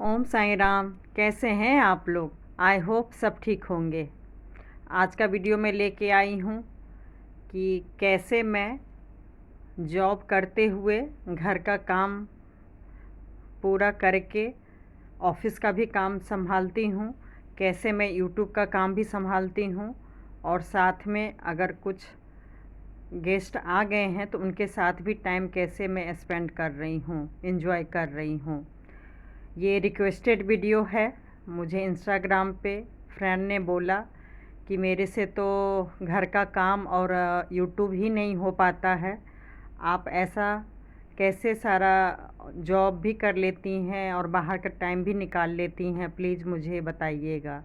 ओम साईं राम। कैसे हैं आप लोग? आई होप सब ठीक होंगे। आज का वीडियो मैं लेके आई हूँ कि कैसे मैं जॉब करते हुए घर का काम पूरा करके ऑफिस का भी काम संभालती हूँ, कैसे मैं यूट्यूब का काम भी संभालती हूँ और साथ में अगर कुछ गेस्ट आ गए हैं तो उनके साथ भी टाइम कैसे मैं स्पेंड कर रही हूँ, एंजॉय कर रही हूँ। ये रिक्वेस्टेड वीडियो है। मुझे इंस्टाग्राम पे फ्रेंड ने बोला कि मेरे से तो घर का काम और यूट्यूब ही नहीं हो पाता है, आप ऐसा कैसे सारा जॉब भी कर लेती हैं और बाहर का टाइम भी निकाल लेती हैं, प्लीज़ मुझे बताइएगा।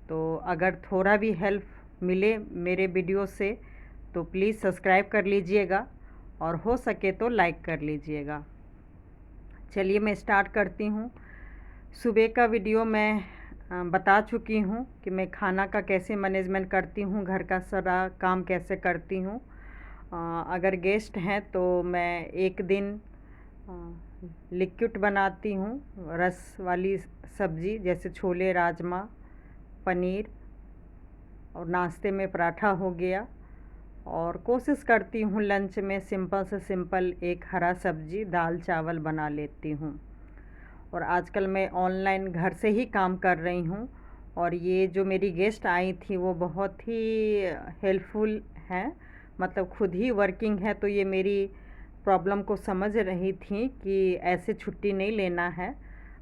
तो अगर थोड़ा भी हेल्प मिले मेरे वीडियो से तो प्लीज़ सब्सक्राइब कर लीजिएगा और हो सके तो लाइक कर लीजिएगा। चलिए मैं स्टार्ट करती हूँ। सुबह का वीडियो मैं बता चुकी हूँ कि मैं खाना का कैसे मैनेजमेंट करती हूँ, घर का सारा काम कैसे करती हूँ। अगर गेस्ट हैं तो मैं एक दिन लिक्विड बनाती हूँ, रस वाली सब्ज़ी जैसे छोले, राजमा, पनीर, और नाश्ते में पराठा हो गया। और कोशिश करती हूँ लंच में सिंपल से सिंपल एक हरा सब्ज़ी, दाल चावल बना लेती हूँ। और आजकल मैं ऑनलाइन घर से ही काम कर रही हूँ और ये जो मेरी गेस्ट आई थी वो बहुत ही हेल्पफुल हैं, मतलब खुद ही वर्किंग है, तो ये मेरी प्रॉब्लम को समझ रही थी कि ऐसे छुट्टी नहीं लेना है,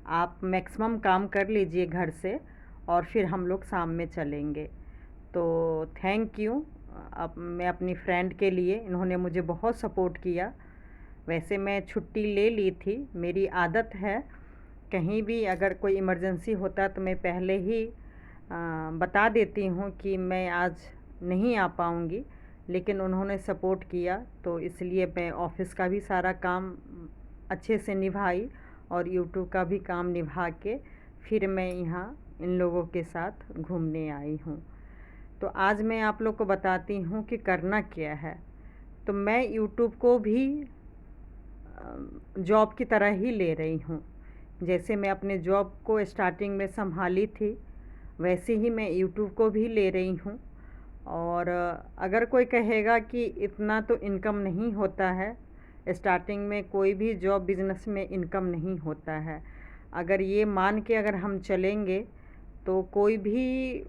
आप मैक्सिमम काम कर लीजिए घर से और फिर हम लोग शाम में चलेंगे। तो थैंक यू। अब मैं अपनी फ्रेंड के लिए, इन्होंने मुझे बहुत सपोर्ट किया। वैसे मैं छुट्टी ले ली थी, मेरी आदत है कहीं भी अगर कोई इमरजेंसी होता तो मैं पहले ही बता देती हूँ कि मैं आज नहीं आ पाऊँगी, लेकिन उन्होंने सपोर्ट किया तो इसलिए मैं ऑफ़िस का भी सारा काम अच्छे से निभाई और यूट्यूब का भी काम निभा के फिर मैं यहाँ इन लोगों के साथ घूमने आई हूँ। तो आज मैं आप लोग को बताती हूँ कि करना क्या है। तो मैं यूट्यूब को भी जॉब की तरह ही ले रही हूँ। जैसे मैं अपने जॉब को स्टार्टिंग में संभाली थी वैसे ही मैं यूट्यूब को भी ले रही हूँ। और अगर कोई कहेगा कि इतना तो इनकम नहीं होता है, स्टार्टिंग में कोई भी जॉब बिज़नेस में इनकम नहीं होता है, अगर ये मान के अगर हम चलेंगे तो कोई भी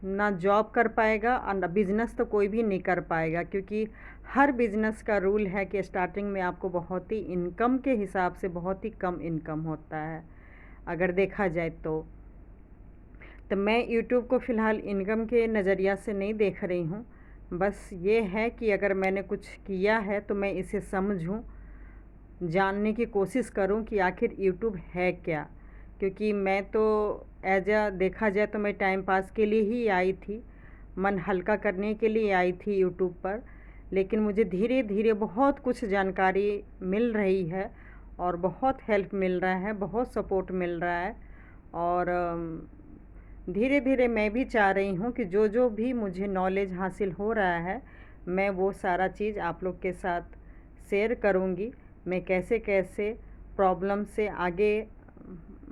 ना जॉब कर पाएगा और ना बिज़नेस तो कोई भी नहीं कर पाएगा, क्योंकि हर बिज़नेस का रूल है कि स्टार्टिंग में आपको बहुत ही इनकम के हिसाब से बहुत ही कम इनकम होता है अगर देखा जाए तो मैं यूट्यूब को फ़िलहाल इनकम के नज़रिया से नहीं देख रही हूँ। बस ये है कि अगर मैंने कुछ किया है तो मैं इसे समझूँ, जानने की कोशिश करूँ कि आखिर यूट्यूब है क्या। क्योंकि मैं तो देखा जाए तो मैं टाइम पास के लिए ही आई थी, मन हल्का करने के लिए आई थी यूट्यूब पर, लेकिन मुझे धीरे धीरे बहुत कुछ जानकारी मिल रही है और बहुत हेल्प मिल रहा है, बहुत सपोर्ट मिल रहा है। और धीरे धीरे मैं भी चाह रही हूँ कि जो जो भी मुझे नॉलेज हासिल हो रहा है मैं वो सारा चीज़ आप लोग के साथ शेयर करूँगी। मैं कैसे कैसे प्रॉब्लम से आगे,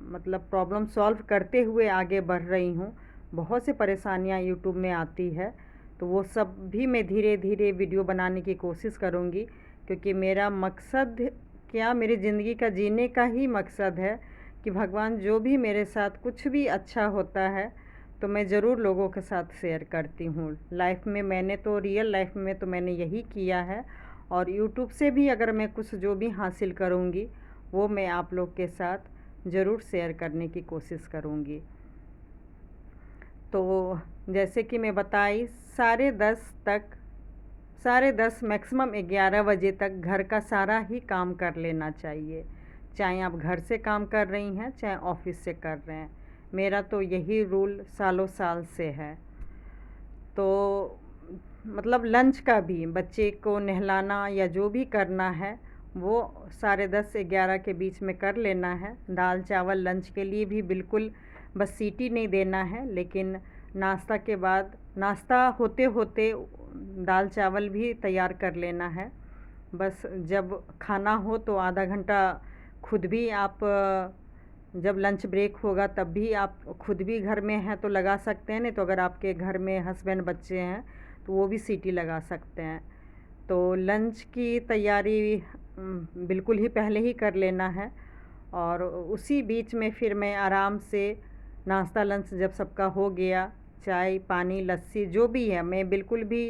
मतलब प्रॉब्लम सॉल्व करते हुए आगे बढ़ रही हूँ। बहुत से परेशानियाँ यूट्यूब में आती है तो वो सब भी मैं धीरे धीरे वीडियो बनाने की कोशिश करूँगी, क्योंकि मेरा मकसद क्या, मेरी ज़िंदगी का जीने का ही मकसद है कि भगवान जो भी मेरे साथ कुछ भी अच्छा होता है तो मैं ज़रूर लोगों के साथ शेयर करती हूँ। लाइफ में मैंने तो रियल लाइफ में तो मैंने यही किया है और यूट्यूब से भी अगर मैं कुछ जो भी हासिल करूँगी वो मैं आप लोग के साथ ज़रूर शेयर करने की कोशिश करूँगी। तो जैसे कि मैं बताई 10:30 मैक्सिमम 11 बजे तक घर का सारा ही काम कर लेना चाहिए, चाहे आप घर से काम कर रही हैं चाहे ऑफिस से कर रहे हैं। मेरा तो यही रूल सालों साल से है। तो मतलब लंच का भी बच्चे को नहलाना या जो भी करना है वो 10:30 से 11 के बीच में कर लेना है। दाल चावल लंच के लिए भी बिल्कुल बस सीटी नहीं देना है, लेकिन नाश्ता के बाद, नाश्ता होते होते दाल चावल भी तैयार कर लेना है। बस जब खाना हो तो आधा घंटा खुद भी आप जब लंच ब्रेक होगा तब भी आप खुद भी घर में हैं तो लगा सकते हैं, नहीं तो अगर आपके घर में हस्बैंड बच्चे हैं तो वो भी सीटी लगा सकते हैं। तो लंच की तैयारी बिल्कुल ही पहले ही कर लेना है, और उसी बीच में फिर मैं आराम से नाश्ता लंच जब सबका हो गया, चाय पानी लस्सी जो भी है, मैं बिल्कुल भी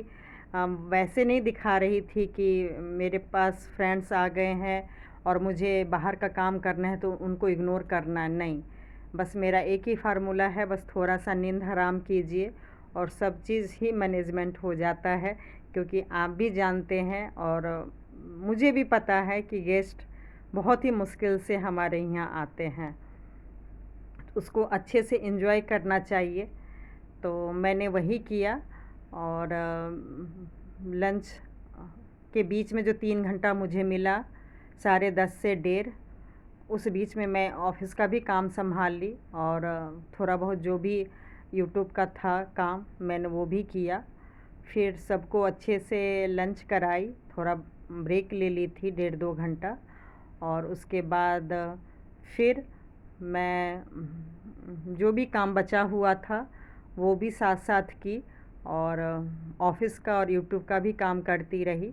वैसे नहीं दिखा रही थी कि मेरे पास फ्रेंड्स आ गए हैं और मुझे बाहर का काम करना है तो उनको इग्नोर करना है, नहीं। बस मेरा एक ही फार्मूला है, बस थोड़ा सा नींद हराम कीजिए और सब चीज़ ही मैनेजमेंट हो जाता है। क्योंकि आप भी जानते हैं और मुझे भी पता है कि गेस्ट बहुत ही मुश्किल से हमारे यहाँ आते हैं, उसको अच्छे से एंजॉय करना चाहिए। तो मैंने वही किया, और लंच के बीच में जो 3 घंटा मुझे मिला, 10:30 से 1:30, उस बीच में मैं ऑफ़िस का भी काम संभाल ली, और थोड़ा बहुत जो भी यूट्यूब का था काम मैंने वो भी किया। फिर सबको अच्छे से लंच कराई, थोड़ा ब्रेक ले ली थी 1.5-2 घंटा, और उसके बाद फिर मैं जो भी काम बचा हुआ था वो भी साथ साथ की, और ऑफ़िस का और यूट्यूब का भी काम करती रही।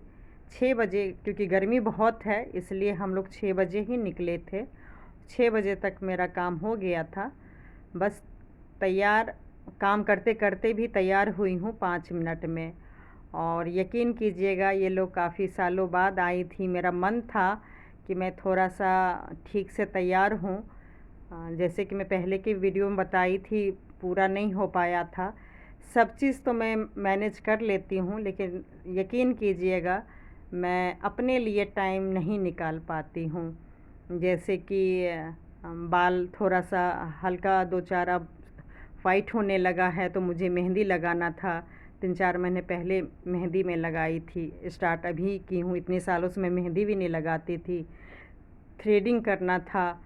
6 बजे, क्योंकि गर्मी बहुत है इसलिए हम लोग 6 बजे ही निकले थे। 6 बजे तक मेरा काम हो गया था। बस तैयार, काम करते करते भी तैयार हुई हूँ 5 मिनट में। और यकीन कीजिएगा ये लोग काफ़ी सालों बाद आई थी, मेरा मन था कि मैं थोड़ा सा ठीक से तैयार हूँ। जैसे कि मैं पहले की वीडियो में बताई थी, पूरा नहीं हो पाया था। सब चीज़ तो मैं मैनेज कर लेती हूँ, लेकिन यकीन कीजिएगा मैं अपने लिए टाइम नहीं निकाल पाती हूँ। जैसे कि बाल थोड़ा सा हल्का 2-4 अब वाइट होने लगा है तो मुझे मेहंदी लगाना था। 3-4 महीने पहले मेहंदी में लगाई थी, स्टार्ट अभी की हूँ, इतने सालों से मैं मेहंदी भी नहीं लगाती थी। थ्रेडिंग करना था।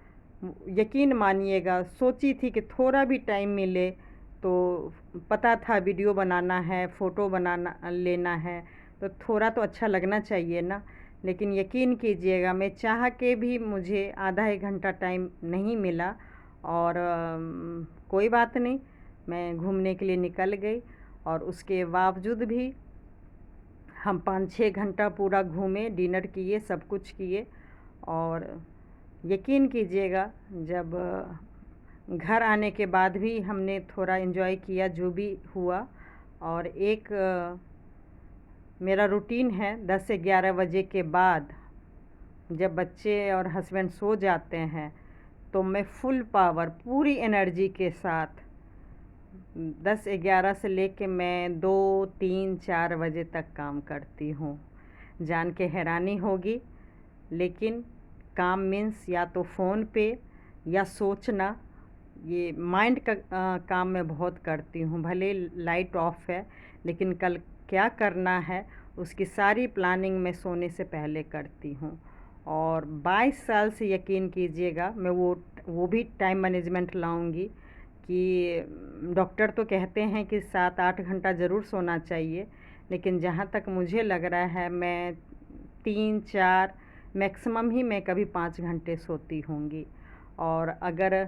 यकीन मानिएगा सोची थी कि थोड़ा भी टाइम मिले तो, पता था वीडियो बनाना है, फ़ोटो बनाना लेना है, तो थोड़ा तो अच्छा लगना चाहिए ना। लेकिन यकीन कीजिएगा मैं चाह के भी मुझे आधा 1 घंटा टाइम नहीं मिला, और कोई बात नहीं, मैं घूमने के लिए निकल गई, और उसके बावजूद भी हम 5-6 घंटा पूरा घूमे, डिनर किए, सब कुछ किए। और यकीन कीजिएगा जब घर आने के बाद भी हमने थोड़ा एंजॉय किया जो भी हुआ। और एक मेरा रूटीन है 10 से 11 बजे के बाद, जब बच्चे और हस्बैंड सो जाते हैं तो मैं फुल पावर, पूरी एनर्जी के साथ 10-11 से लेके मैं 2-3-4 बजे तक काम करती हूँ। जान के हैरानी होगी, लेकिन काम मीन्स या तो फ़ोन पे या सोचना, ये माइंड का काम मैं बहुत करती हूँ। भले लाइट ऑफ है लेकिन कल क्या करना है उसकी सारी प्लानिंग मैं सोने से पहले करती हूँ। और 22 साल से यकीन कीजिएगा मैं वो भी टाइम मैनेजमेंट लाऊंगी, कि डॉक्टर तो कहते हैं कि 7-8 घंटा ज़रूर सोना चाहिए, लेकिन जहाँ तक मुझे लग रहा है मैं 3-4 मैक्सिमम ही मैं कभी 5 घंटे सोती होंगी। और अगर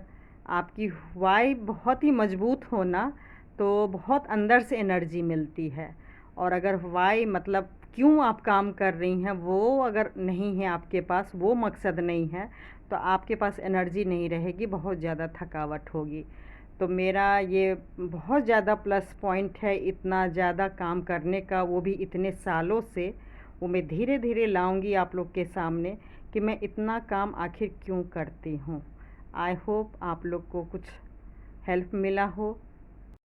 आपकी वाई बहुत ही मजबूत हो ना तो बहुत अंदर से एनर्जी मिलती है, और अगर वाई मतलब क्यों आप काम कर रही हैं वो अगर नहीं है आपके पास, वो मकसद नहीं है, तो आपके पास एनर्जी नहीं रहेगी, बहुत ज़्यादा थकावट होगी। तो मेरा ये बहुत ज़्यादा प्लस पॉइंट है इतना ज़्यादा काम करने का, वो भी इतने सालों से। वो मैं धीरे धीरे लाऊंगी आप लोग के सामने कि मैं इतना काम आखिर क्यों करती हूँ। आई होप आप लोग को कुछ हेल्प मिला हो।